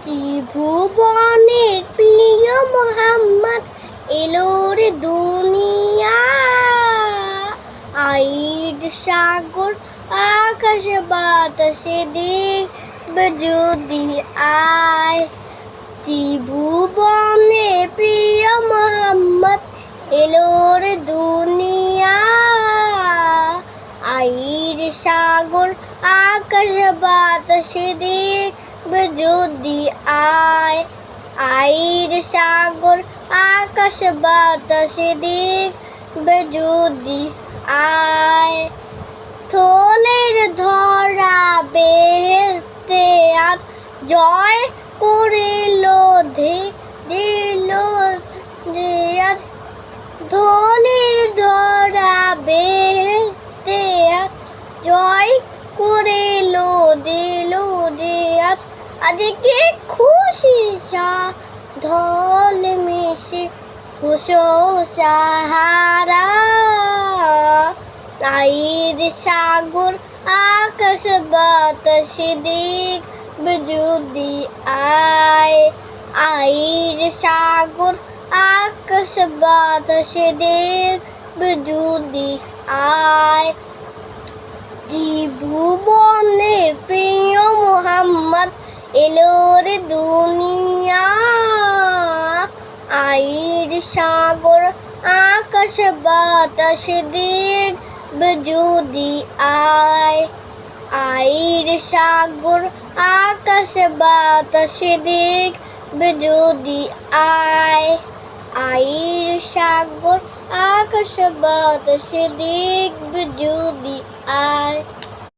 ত্রিভুবনের প্রিয় মোহাম্মদ এলো রে দুনিয়া। আইড সাগর আকাশে বাতাসে দেখবে যদি আয়। ত্রিভুবনের প্রিয় মোহাম্মদ এলো রে দুনিয়া। আইড সাগর আকাশে বাতাসে দেখবে যদি আয়। আইর সাগর আকাশ বাতাসে দেখবে যদি আয়। থলের ধরা বেহেশতে আজ জয় করিল দিল যে আজ। থলের ধরা বেহেশতে আজ জয় করিল দিল যে আজ। আজকে খুশি ধল মিশে হুশো সাহারা। আইর সাগর আকাশ বাতাসে দেখবে যদি আয়। আইর সাগর আকাশ বাতাসে দেখবে যদি আয়। ত্রিভুবনের প্রিয় মোহাম্মদ এলো রে দুনিয়া। আইর সাগর আকাশ বাতাসে দেখবে যদি আয়। আইর সাগর আকাশ বাতাসে দেখবে যদি আয়। আইর সাগর আকাশ বাতাসে দেখবে যদি আয়।